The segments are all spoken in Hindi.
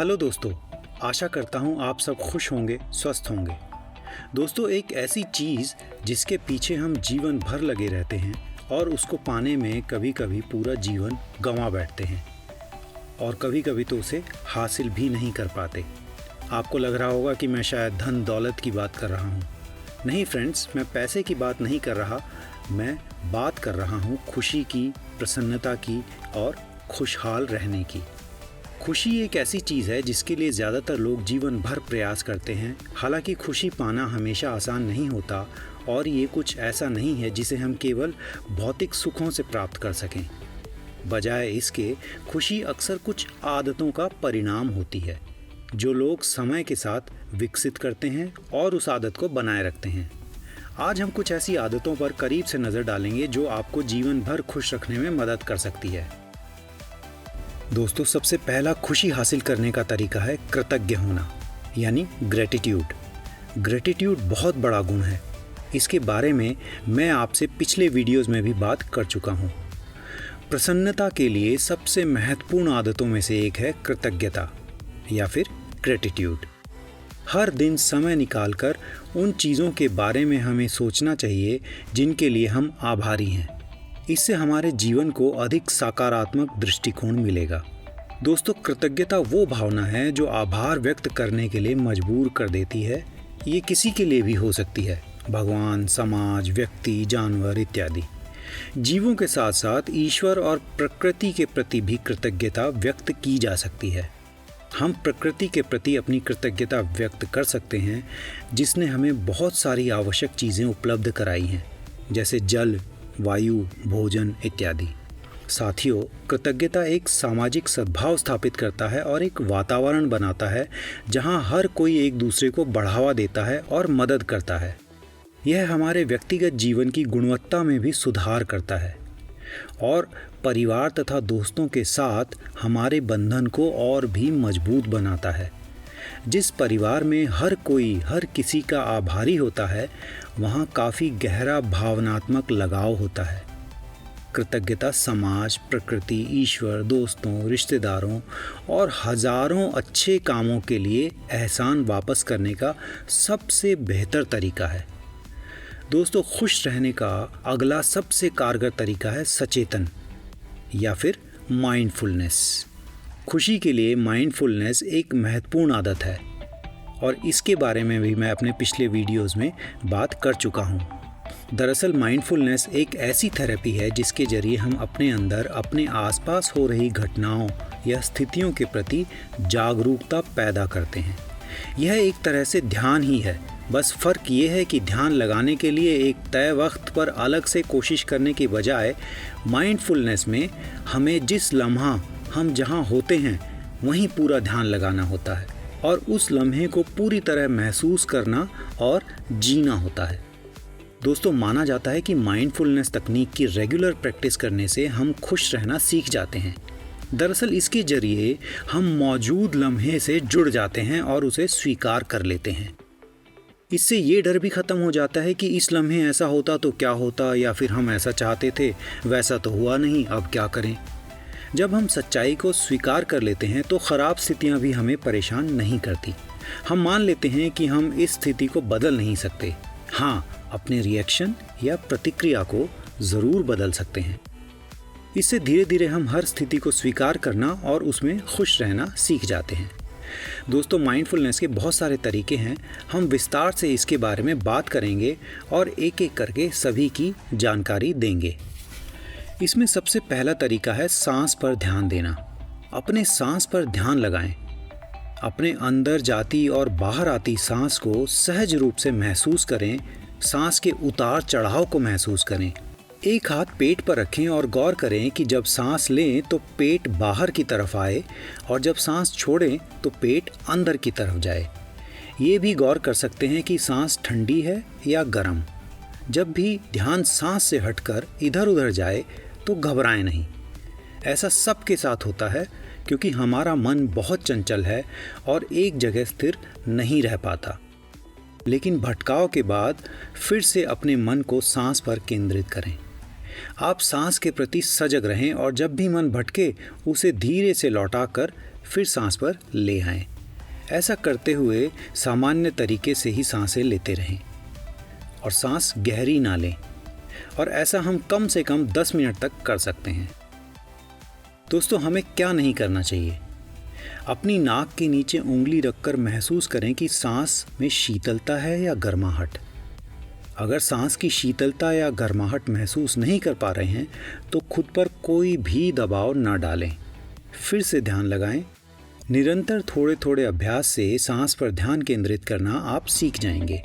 हेलो दोस्तों, आशा करता हूँ आप सब खुश होंगे, स्वस्थ होंगे। दोस्तों, एक ऐसी चीज़ जिसके पीछे हम जीवन भर लगे रहते हैं और उसको पाने में कभी कभी पूरा जीवन गंवा बैठते हैं और कभी कभी तो उसे हासिल भी नहीं कर पाते। आपको लग रहा होगा कि मैं शायद धन दौलत की बात कर रहा हूँ। नहीं फ्रेंड्स, मैं पैसे की बात नहीं कर रहा, मैं बात कर रहा हूँ खुशी की, प्रसन्नता की और खुशहाल रहने की। खुशी एक ऐसी चीज़ है जिसके लिए ज़्यादातर लोग जीवन भर प्रयास करते हैं। हालांकि खुशी पाना हमेशा आसान नहीं होता और ये कुछ ऐसा नहीं है जिसे हम केवल भौतिक सुखों से प्राप्त कर सकें। बजाय इसके, खुशी अक्सर कुछ आदतों का परिणाम होती है जो लोग समय के साथ विकसित करते हैं और उस आदत को बनाए रखते हैं। आज हम कुछ ऐसी आदतों पर करीब से नज़र डालेंगे जो आपको जीवन भर खुश रखने में मदद कर सकती है। दोस्तों, सबसे पहला खुशी हासिल करने का तरीका है कृतज्ञ होना, यानी ग्रेटिट्यूड। ग्रेटिट्यूड बहुत बड़ा गुण है। इसके बारे में मैं आपसे पिछले वीडियोस में भी बात कर चुका हूँ। प्रसन्नता के लिए सबसे महत्वपूर्ण आदतों में से एक है कृतज्ञता या फिर ग्रेटिट्यूड। हर दिन समय निकालकर उन चीज़ों के बारे में हमें सोचना चाहिए जिनके लिए हम आभारी हैं। इससे हमारे जीवन को अधिक सकारात्मक दृष्टिकोण मिलेगा। दोस्तों, कृतज्ञता वो भावना है जो आभार व्यक्त करने के लिए मजबूर कर देती है। ये किसी के लिए भी हो सकती है, भगवान, समाज, व्यक्ति, जानवर इत्यादि। जीवों के साथ साथ ईश्वर और प्रकृति के प्रति भी कृतज्ञता व्यक्त की जा सकती है। हम प्रकृति के प्रति अपनी कृतज्ञता व्यक्त कर सकते हैं जिसने हमें बहुत सारी आवश्यक चीज़ें उपलब्ध कराई हैं, जैसे जल, वायु, भोजन इत्यादि। साथियों, कृतज्ञता एक सामाजिक सद्भाव स्थापित करता है और एक वातावरण बनाता है जहां हर कोई एक दूसरे को बढ़ावा देता है और मदद करता है। यह हमारे व्यक्तिगत जीवन की गुणवत्ता में भी सुधार करता है और परिवार तथा दोस्तों के साथ हमारे बंधन को और भी मजबूत बनाता है। जिस परिवार में हर कोई हर किसी का आभारी होता है, वहाँ काफ़ी गहरा भावनात्मक लगाव होता है। कृतज्ञता समाज, प्रकृति, ईश्वर, दोस्तों, रिश्तेदारों और हजारों अच्छे कामों के लिए एहसान वापस करने का सबसे बेहतर तरीका है। दोस्तों, खुश रहने का अगला सबसे कारगर तरीका है सचेतन या फिर माइंडफुलनेस। खुशी के लिए माइंडफुलनेस एक महत्वपूर्ण आदत है और इसके बारे में भी मैं अपने पिछले वीडियोस में बात कर चुका हूँ। दरअसल माइंडफुलनेस एक ऐसी थेरेपी है जिसके जरिए हम अपने अंदर अपने आसपास हो रही घटनाओं या स्थितियों के प्रति जागरूकता पैदा करते हैं। यह एक तरह से ध्यान ही है, बस फ़र्क ये है कि ध्यान लगाने के लिए एक तय वक्त पर अलग से कोशिश करने के बजाय माइंडफुलनेस में हमें जिस लम्हा हम जहाँ होते हैं वहीं पूरा ध्यान लगाना होता है और उस लम्हे को पूरी तरह महसूस करना और जीना होता है। दोस्तों, माना जाता है कि माइंडफुलनेस तकनीक की रेगुलर प्रैक्टिस करने से हम खुश रहना सीख जाते हैं। दरअसल इसके जरिए हम मौजूद लम्हे से जुड़ जाते हैं और उसे स्वीकार कर लेते हैं। इससे ये डर भी ख़त्म हो जाता है कि इस लम्हे ऐसा होता तो क्या होता, या फिर हम ऐसा चाहते थे, वैसा तो हुआ नहीं, अब क्या करें। जब हम सच्चाई को स्वीकार कर लेते हैं तो ख़राब स्थितियां भी हमें परेशान नहीं करती। हम मान लेते हैं कि हम इस स्थिति को बदल नहीं सकते। हाँ, अपने रिएक्शन या प्रतिक्रिया को ज़रूर बदल सकते हैं। इससे धीरे धीरे हम हर स्थिति को स्वीकार करना और उसमें खुश रहना सीख जाते हैं। दोस्तों, माइंडफुलनेस के बहुत सारे तरीके हैं। हम विस्तार से इसके बारे में बात करेंगे और एक एक करके सभी की जानकारी देंगे। इसमें सबसे पहला तरीका है सांस पर ध्यान देना। अपने सांस पर ध्यान लगाएं। अपने अंदर जाती और बाहर आती सांस को सहज रूप से महसूस करें। सांस के उतार चढ़ाव को महसूस करें। एक हाथ पेट पर रखें और गौर करें कि जब सांस लें तो पेट बाहर की तरफ आए और जब सांस छोड़ें तो पेट अंदर की तरफ जाए। ये भी गौर कर सकते हैं कि सांस ठंडी है या गर्म। जब भी ध्यान सांस से हटकर इधर उधर जाए तो घबराएं नहीं। ऐसा सबके साथ होता है क्योंकि हमारा मन बहुत चंचल है और एक जगह स्थिर नहीं रह पाता। लेकिन भटकाव के बाद फिर से अपने मन को सांस पर केंद्रित करें। आप सांस के प्रति सजग रहें और जब भी मन भटके उसे धीरे से लौटाकर फिर सांस पर ले आएं। ऐसा करते हुए सामान्य तरीके से ही सांसें लेते रहें और सांस गहरी ना लें, और ऐसा हम कम से कम 10 मिनट तक कर सकते हैं। दोस्तों, हमें क्या नहीं करना चाहिए? अपनी नाक के नीचे उंगली रखकर महसूस करें कि सांस में शीतलता है या गर्माहट। अगर सांस की शीतलता या गर्माहट महसूस नहीं कर पा रहे हैं तो खुद पर कोई भी दबाव न डालें। फिर से ध्यान लगाएं। निरंतर थोड़े थोड़े अभ्यास से सांस पर ध्यान केंद्रित करना आप सीख जाएंगे।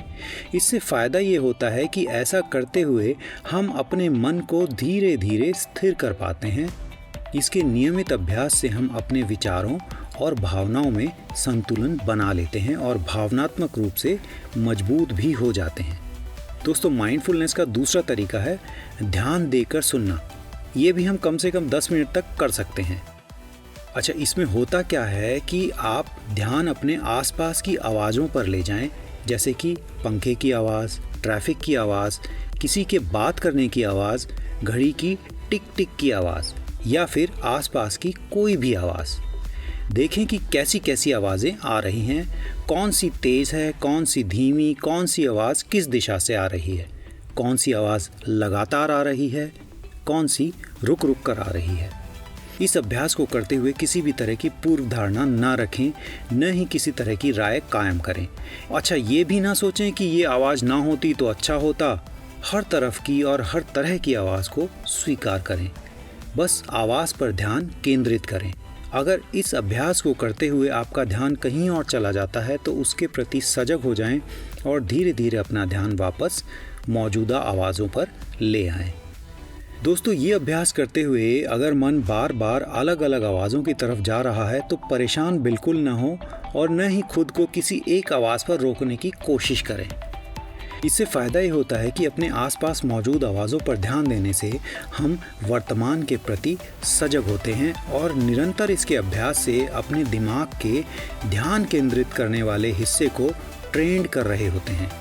इससे फ़ायदा ये होता है कि ऐसा करते हुए हम अपने मन को धीरे धीरे स्थिर कर पाते हैं। इसके नियमित अभ्यास से हम अपने विचारों और भावनाओं में संतुलन बना लेते हैं और भावनात्मक रूप से मजबूत भी हो जाते हैं। दोस्तों, माइंडफुलनेस का दूसरा तरीका है ध्यान देकर सुनना। ये भी हम कम से कम 10 मिनट तक कर सकते हैं। अच्छा, इसमें होता क्या है कि आप ध्यान अपने आसपास की आवाज़ों पर ले जाएं, जैसे कि पंखे की आवाज़, ट्रैफिक की आवाज़, किसी के बात करने की आवाज़, घड़ी की टिक टिक की आवाज़ या फिर आसपास की कोई भी आवाज़। देखें कि कैसी कैसी आवाज़ें आ रही हैं, कौन सी तेज़ है, कौन सी धीमी, कौन सी आवाज़ किस दिशा से आ रही है, कौन सी आवाज़ लगातार आ रही है, कौन सी रुक रुक कर आ रही है। इस अभ्यास को करते हुए किसी भी तरह की पूर्व धारणा ना रखें, न ही किसी तरह की राय कायम करें। अच्छा, ये भी ना सोचें कि ये आवाज़ ना होती तो अच्छा होता। हर तरफ की और हर तरह की आवाज़ को स्वीकार करें। बस आवाज़ पर ध्यान केंद्रित करें। अगर इस अभ्यास को करते हुए आपका ध्यान कहीं और चला जाता है तो उसके प्रति सजग हो जाएं और धीरे धीरे अपना ध्यान वापस मौजूदा आवाज़ों पर ले आएं। दोस्तों, ये अभ्यास करते हुए अगर मन बार बार अलग अलग आवाज़ों की तरफ जा रहा है तो परेशान बिल्कुल न हो और न ही खुद को किसी एक आवाज़ पर रोकने की कोशिश करें। इससे फ़ायदा ये होता है कि अपने आसपास मौजूद आवाज़ों पर ध्यान देने से हम वर्तमान के प्रति सजग होते हैं और निरंतर इसके अभ्यास से अपने दिमाग के ध्यान केंद्रित करने वाले हिस्से को ट्रेंड कर रहे होते हैं।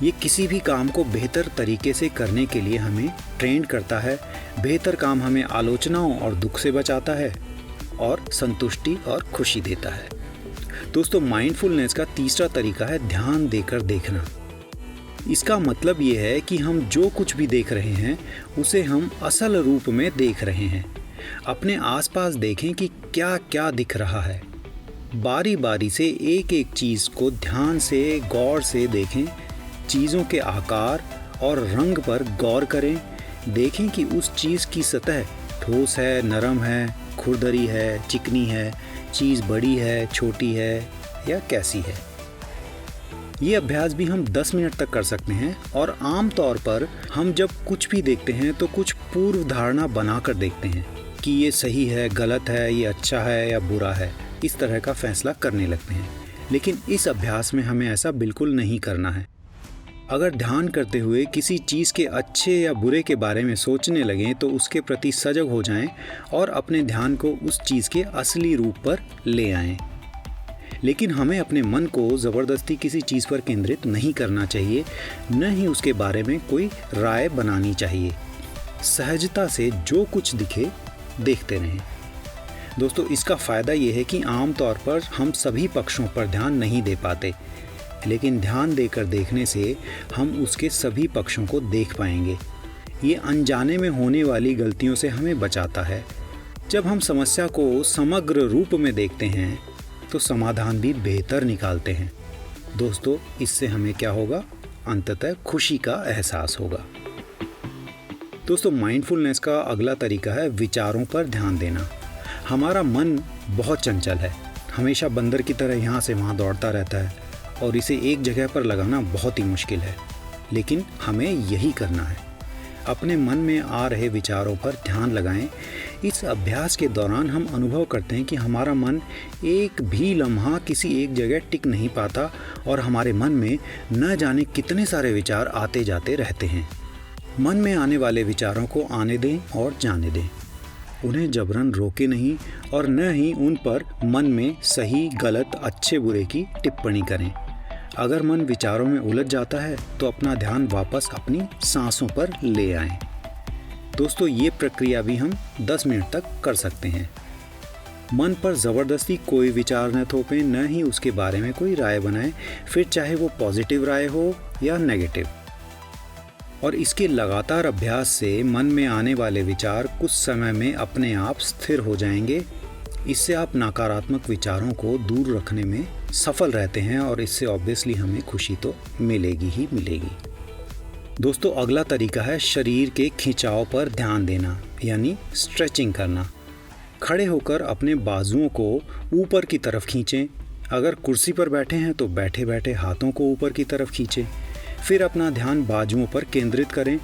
ये किसी भी काम को बेहतर तरीके से करने के लिए हमें ट्रेंड करता है। बेहतर काम हमें आलोचनाओं और दुख से बचाता है और संतुष्टि और खुशी देता है। दोस्तों, माइंडफुलनेस का तीसरा तरीका है ध्यान देकर देखना। इसका मतलब ये है कि हम जो कुछ भी देख रहे हैं उसे हम असल रूप में देख रहे हैं। अपने आसपास देखें कि क्या क्या दिख रहा है। बारी बारी से एक एक चीज़ को ध्यान से गौर से देखें। चीज़ों के आकार और रंग पर गौर करें। देखें कि उस चीज़ की सतह ठोस है, नरम है, खुरदरी है, चिकनी है, चीज़ बड़ी है, छोटी है या कैसी है। ये अभ्यास भी हम 10 मिनट तक कर सकते हैं और आम तौर पर हम जब कुछ भी देखते हैं तो कुछ पूर्व धारणा बनाकर देखते हैं कि ये सही है, गलत है, ये अच्छा है या बुरा है। इस तरह का फैसला करने लगते हैं। लेकिन इस अभ्यास में हमें ऐसा बिल्कुल नहीं करना है। अगर ध्यान करते हुए किसी चीज़ के अच्छे या बुरे के बारे में सोचने लगें तो उसके प्रति सजग हो जाएं और अपने ध्यान को उस चीज़ के असली रूप पर ले आएं। लेकिन हमें अपने मन को ज़बरदस्ती किसी चीज़ पर केंद्रित नहीं करना चाहिए, न ही उसके बारे में कोई राय बनानी चाहिए। सहजता से जो कुछ दिखे देखते रहें। दोस्तों, इसका फ़ायदा ये है कि आम तौर पर हम सभी पक्षों पर ध्यान नहीं दे पाते, लेकिन ध्यान देकर देखने से हम उसके सभी पक्षों को देख पाएंगे। ये अनजाने में होने वाली गलतियों से हमें बचाता है। जब हम समस्या को समग्र रूप में देखते हैं तो समाधान भी बेहतर निकालते हैं। दोस्तों, इससे हमें क्या होगा? अंततः खुशी का एहसास होगा। दोस्तों, माइंडफुलनेस का अगला तरीका है विचारों पर ध्यान देना। हमारा मन बहुत चंचल है, हमेशा बंदर की तरह यहाँ से वहाँ दौड़ता रहता है और इसे एक जगह पर लगाना बहुत ही मुश्किल है। लेकिन हमें यही करना है। अपने मन में आ रहे विचारों पर ध्यान लगाएं। इस अभ्यास के दौरान हम अनुभव करते हैं कि हमारा मन एक भी लम्हा किसी एक जगह टिक नहीं पाता और हमारे मन में न जाने कितने सारे विचार आते जाते रहते हैं। मन में आने वाले विचारों को आने दें और जाने दें। उन्हें जबरन रोके नहीं और न ही उन पर मन में सही, गलत, अच्छे, बुरे की टिप्पणी करें। अगर मन विचारों में उलझ जाता है तो अपना ध्यान वापस अपनी सांसों पर ले आएं। दोस्तों, ये प्रक्रिया भी हम 10 मिनट तक कर सकते हैं। मन पर ज़बरदस्ती कोई विचार न थोपें, न ही उसके बारे में कोई राय बनाएं, फिर चाहे वो पॉजिटिव राय हो या नेगेटिव। और इसके लगातार अभ्यास से मन में आने वाले विचार कुछ समय में अपने आप स्थिर हो जाएंगे। इससे आप नकारात्मक विचारों को दूर रखने में सफल रहते हैं और इससे ऑब्वियसली हमें खुशी तो मिलेगी ही मिलेगी। दोस्तों, अगला तरीका है शरीर के खिंचाव पर ध्यान देना, यानी स्ट्रेचिंग करना। खड़े होकर अपने बाजुओं को ऊपर की तरफ खींचें। अगर कुर्सी पर बैठे हैं तो बैठे बैठे हाथों को ऊपर की तरफ खींचें। फिर अपना ध्यान बाजुओं पर केंद्रित करें।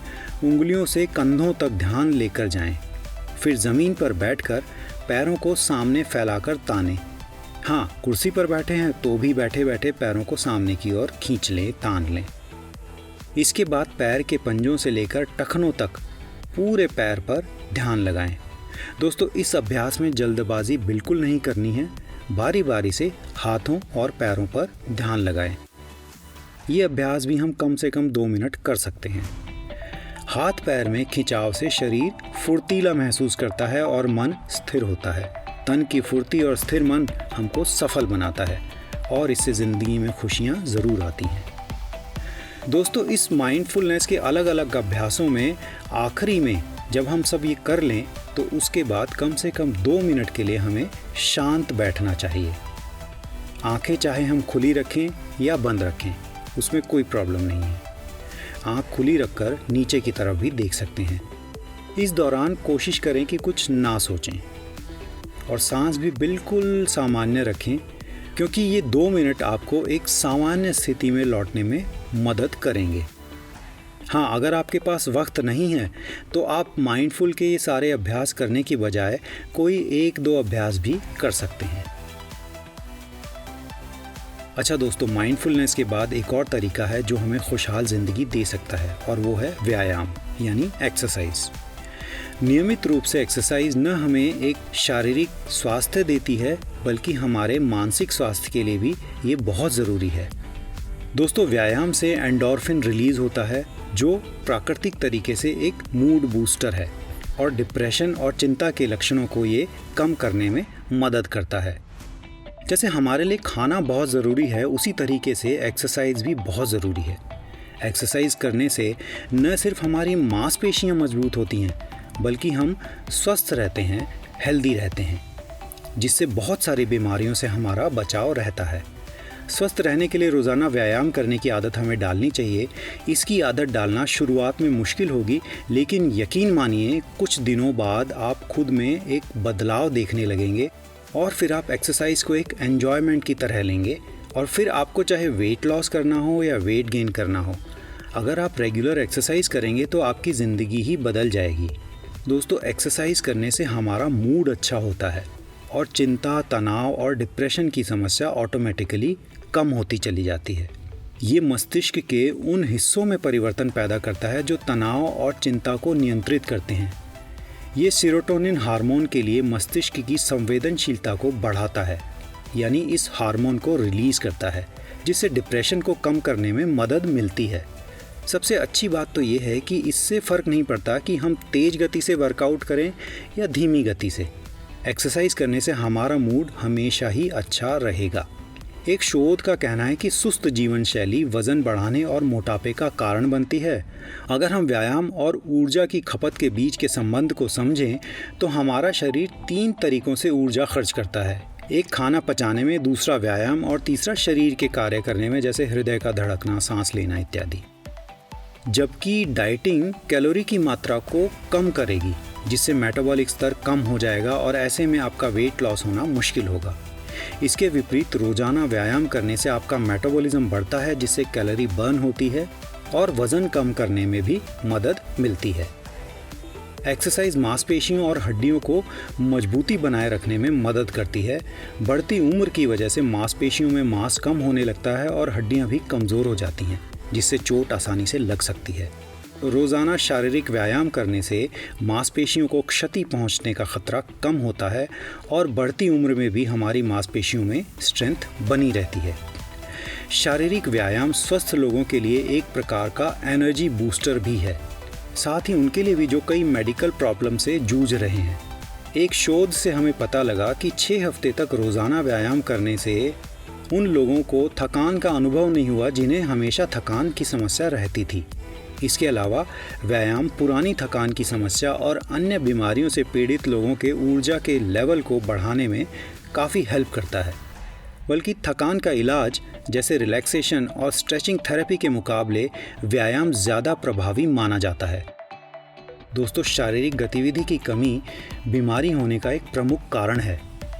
उंगलियों से कंधों तक ध्यान लेकर जाएं। फिर ज़मीन पर बैठकर पैरों को सामने फैलाकर तानें। हाँ, कुर्सी पर बैठे हैं तो भी बैठे बैठे पैरों को सामने की ओर खींच लें, तान लें। इसके बाद पैर के पंजों से लेकर टखनों तक पूरे पैर पर ध्यान लगाएं। दोस्तों, इस अभ्यास में जल्दबाजी बिल्कुल नहीं करनी है। बारी बारी से हाथों और पैरों पर ध्यान लगाएं। ये अभ्यास भी हम कम से कम 2 मिनट कर सकते हैं। हाथ पैर में खिंचाव से शरीर फुर्तीला महसूस करता है और मन स्थिर होता है। तन की फुर्ती और स्थिर मन हमको सफल बनाता है और इससे ज़िंदगी में खुशियाँ ज़रूर आती हैं। दोस्तों, इस माइंडफुलनेस के अलग अलग अभ्यासों में आखिरी में जब हम सब ये कर लें तो उसके बाद कम से कम 2 मिनट के लिए हमें शांत बैठना चाहिए। आंखें चाहे हम खुली रखें या बंद रखें, उसमें कोई प्रॉब्लम नहीं है। आंख खुली रखकर नीचे की तरफ भी देख सकते हैं। इस दौरान कोशिश करें कि कुछ ना सोचें और सांस भी बिल्कुल सामान्य रखें, क्योंकि ये 2 मिनट आपको एक सामान्य स्थिति में लौटने में मदद करेंगे। हाँ, अगर आपके पास वक्त नहीं है तो आप माइंडफुल के ये सारे अभ्यास करने की बजाय कोई 1-2 अभ्यास भी कर सकते हैं। अच्छा दोस्तों, माइंडफुलनेस के बाद एक और तरीका है जो हमें खुशहाल ज़िंदगी दे सकता है और वो है व्यायाम, यानी एक्सरसाइज। नियमित रूप से एक्सरसाइज न हमें एक शारीरिक स्वास्थ्य देती है बल्कि हमारे मानसिक स्वास्थ्य के लिए भी ये बहुत ज़रूरी है। दोस्तों, व्यायाम से एंडोर्फिन रिलीज़ होता है जो प्राकृतिक तरीके से एक मूड बूस्टर है और डिप्रेशन और चिंता के लक्षणों को ये कम करने में मदद करता है। जैसे हमारे लिए खाना बहुत ज़रूरी है, उसी तरीके से एक्सरसाइज भी बहुत ज़रूरी है। एक्सरसाइज करने से न सिर्फ हमारी मांसपेशियां मजबूत होती हैं बल्कि हम स्वस्थ रहते हैं, हेल्दी रहते हैं, जिससे बहुत सारी बीमारियों से हमारा बचाव रहता है। स्वस्थ रहने के लिए रोज़ाना व्यायाम करने की आदत हमें डालनी चाहिए। इसकी आदत डालना शुरुआत में मुश्किल होगी, लेकिन यकीन मानिए कुछ दिनों बाद आप खुद में एक बदलाव देखने लगेंगे और फिर आप एक्सरसाइज को एक एन्जॉयमेंट की तरह लेंगे और फिर आपको चाहे वेट लॉस करना हो या वेट गेन करना हो, अगर आप रेगुलर एक्सरसाइज करेंगे तो आपकी ज़िंदगी ही बदल जाएगी। दोस्तों, एक्सरसाइज करने से हमारा मूड अच्छा होता है और चिंता, तनाव और डिप्रेशन की समस्या ऑटोमेटिकली कम होती चली जाती है। ये मस्तिष्क के उन हिस्सों में परिवर्तन पैदा करता है जो तनाव और चिंता को नियंत्रित करते हैं। ये सेरोटोनिन हार्मोन के लिए मस्तिष्क की संवेदनशीलता को बढ़ाता है, यानी इस हार्मोन को रिलीज़ करता है, जिससे डिप्रेशन को कम करने में मदद मिलती है। सबसे अच्छी बात तो ये है कि इससे फ़र्क नहीं पड़ता कि हम तेज़ गति से वर्कआउट करें या धीमी गति से। एक्सरसाइज करने से हमारा मूड हमेशा ही अच्छा रहेगा। एक शोध का कहना है कि सुस्त जीवन शैली वज़न बढ़ाने और मोटापे का कारण बनती है। अगर हम व्यायाम और ऊर्जा की खपत के बीच के संबंध को समझें तो हमारा शरीर 3 तरीकों से ऊर्जा खर्च करता है। एक खाना पचाने में, दूसरा व्यायाम और तीसरा शरीर के कार्य करने में, जैसे हृदय का धड़कना, सांस लेना इत्यादि। जबकि डाइटिंग कैलोरी की मात्रा को कम करेगी, जिससे मेटाबॉलिक स्तर कम हो जाएगा और ऐसे में आपका वेट लॉस होना मुश्किल होगा। इसके विपरीत रोजाना व्यायाम करने से आपका मेटाबॉलिज्म बढ़ता है, जिससे कैलोरी बर्न होती है और वज़न कम करने में भी मदद मिलती है। एक्सरसाइज मांसपेशियों और हड्डियों को मजबूती बनाए रखने में मदद करती है। बढ़ती उम्र की वजह से मांसपेशियों में मांस कम होने लगता है और हड्डियां भी कमज़ोर हो जाती हैं, जिससे चोट आसानी से लग सकती है। रोज़ाना शारीरिक व्यायाम करने से मांसपेशियों को क्षति पहुंचने का खतरा कम होता है और बढ़ती उम्र में भी हमारी मांसपेशियों में स्ट्रेंथ बनी रहती है। शारीरिक व्यायाम स्वस्थ लोगों के लिए एक प्रकार का एनर्जी बूस्टर भी है, साथ ही उनके लिए भी जो कई मेडिकल प्रॉब्लम से जूझ रहे हैं। एक शोध से हमें पता लगा कि 6 हफ्ते तक रोज़ाना व्यायाम करने से उन लोगों को थकान का अनुभव नहीं हुआ जिन्हें हमेशा थकान की समस्या रहती थी। इसके अलावा व्यायाम पुरानी थकान की समस्या और अन्य बीमारियों से पीड़ित लोगों के ऊर्जा के लेवल को बढ़ाने में काफ़ी हेल्प करता है। बल्कि थकान का इलाज जैसे रिलैक्सेशन और स्ट्रेचिंग थेरेपी के मुकाबले व्यायाम ज़्यादा प्रभावी माना जाता है। दोस्तों, शारीरिक गतिविधि की कमी बीमारी होने का एक प्रमुख कारण है।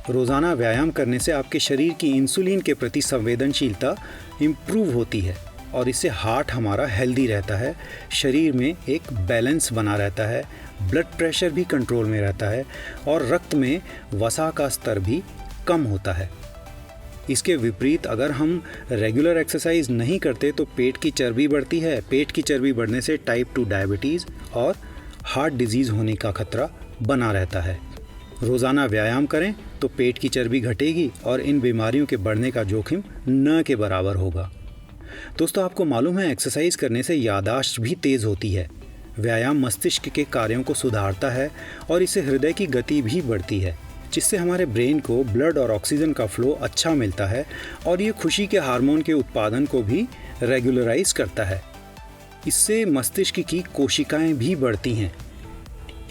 रोज़ाना व्यायाम करने से आपके शरीर की इंसुलिन के प्रति संवेदनशीलता इम्प्रूव होती है और इससे हार्ट हमारा हेल्दी रहता है, शरीर में एक बैलेंस बना रहता है, ब्लड प्रेशर भी कंट्रोल में रहता है और रक्त में वसा का स्तर भी कम होता है। इसके विपरीत अगर हम रेगुलर एक्सरसाइज नहीं करते तो पेट की चर्बी बढ़ती है। पेट की चर्बी बढ़ने से टाइप 2 डायबिटीज़ और हार्ट डिजीज़ होने का खतरा बना रहता है। रोज़ाना व्यायाम करें तो पेट की चर्बी घटेगी और इन बीमारियों के बढ़ने का जोखिम न के बराबर होगा। दोस्तों, आपको मालूम है एक्सरसाइज करने से याददाश्त भी तेज़ होती है। व्यायाम मस्तिष्क के कार्यों को सुधारता है और इससे हृदय की गति भी बढ़ती है, जिससे हमारे ब्रेन को ब्लड और ऑक्सीजन का फ्लो अच्छा मिलता है और ये खुशी के हार्मोन के उत्पादन को भी रेगुलराइज करता है। इससे मस्तिष्क की कोशिकाएं भी बढ़ती हैं।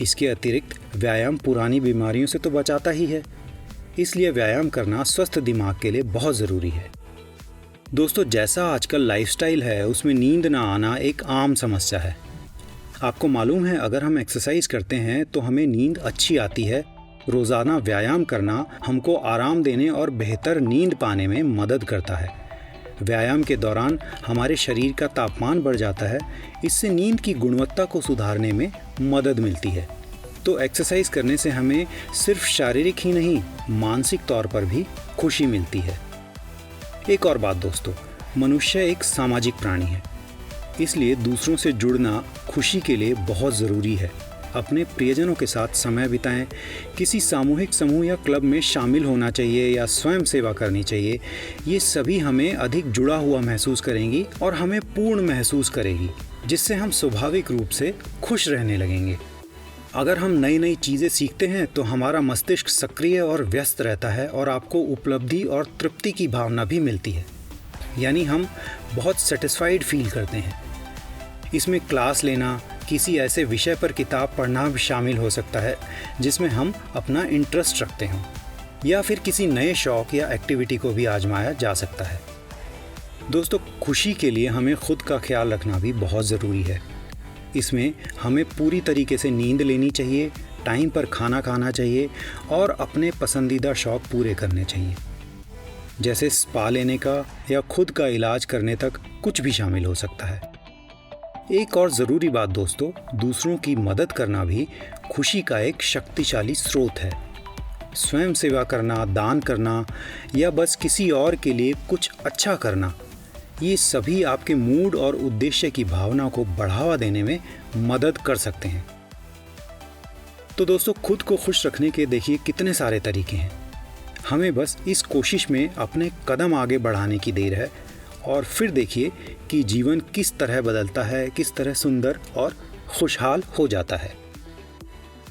इसके अतिरिक्त व्यायाम पुरानी बीमारियों से तो बचाता ही है, इसलिए व्यायाम करना स्वस्थ दिमाग के लिए बहुत ज़रूरी है। दोस्तों, जैसा आजकल लाइफस्टाइल है उसमें नींद ना आना एक आम समस्या है। आपको मालूम है अगर हम एक्सरसाइज करते हैं तो हमें नींद अच्छी आती है। रोज़ाना व्यायाम करना हमको आराम देने और बेहतर नींद पाने में मदद करता है। व्यायाम के दौरान हमारे शरीर का तापमान बढ़ जाता है, इससे नींद की गुणवत्ता को सुधारने में मदद मिलती है। तो एक्सरसाइज करने से हमें सिर्फ शारीरिक ही नहीं, मानसिक तौर पर भी खुशी मिलती है। एक और बात दोस्तों, मनुष्य एक सामाजिक प्राणी है, इसलिए दूसरों से जुड़ना खुशी के लिए बहुत ज़रूरी है। अपने प्रियजनों के साथ समय बिताएं, किसी सामूहिक समूह या क्लब में शामिल होना चाहिए या स्वयं सेवा करनी चाहिए। ये सभी हमें अधिक जुड़ा हुआ महसूस करेंगी और हमें पूर्ण महसूस करेगी, जिससे हम स्वाभाविक रूप से खुश रहने लगेंगे। अगर हम नई नई चीज़ें सीखते हैं तो हमारा मस्तिष्क सक्रिय और व्यस्त रहता है और आपको उपलब्धि और तृप्ति की भावना भी मिलती है, यानी हम बहुत सेटिस्फाइड फील करते हैं। इसमें क्लास लेना, किसी ऐसे विषय पर किताब पढ़ना भी शामिल हो सकता है जिसमें हम अपना इंटरेस्ट रखते हों, या फिर किसी नए शौक़ या एक्टिविटी को भी आजमाया जा सकता है। दोस्तों, खुशी के लिए हमें खुद का ख्याल रखना भी बहुत ज़रूरी है। इसमें हमें पूरी तरीके से नींद लेनी चाहिए, टाइम पर खाना खाना चाहिए और अपने पसंदीदा शौक़ पूरे करने चाहिए। जैसे स्पा लेने का या खुद का इलाज करने तक कुछ भी शामिल हो सकता है। एक और ज़रूरी बात दोस्तों, दूसरों की मदद करना भी खुशी का एक शक्तिशाली स्रोत है। स्वयं सेवा करना, दान करना या बस किसी और के लिए कुछ अच्छा करना, ये सभी आपके मूड और उद्देश्य की भावना को बढ़ावा देने में मदद कर सकते हैं। तो दोस्तों, खुद को खुश रखने के देखिए कितने सारे तरीके हैं। हमें बस इस कोशिश में अपने कदम आगे बढ़ाने की देर है और फिर देखिए कि जीवन किस तरह बदलता है, किस तरह सुंदर और खुशहाल हो जाता है।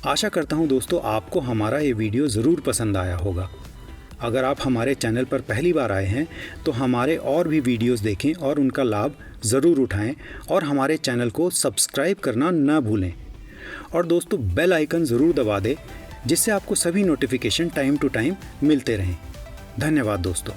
आशा करता हूँ दोस्तों आपको हमारा ये वीडियो ज़रूर पसंद आया होगा। अगर आप हमारे चैनल पर पहली बार आए हैं तो हमारे और भी वीडियोस देखें और उनका लाभ ज़रूर उठाएं और हमारे चैनल को सब्सक्राइब करना न भूलें। और दोस्तों, बेल आइकन ज़रूर दबा दें जिससे आपको सभी नोटिफिकेशन टाइम टू टाइम मिलते रहें। धन्यवाद दोस्तों।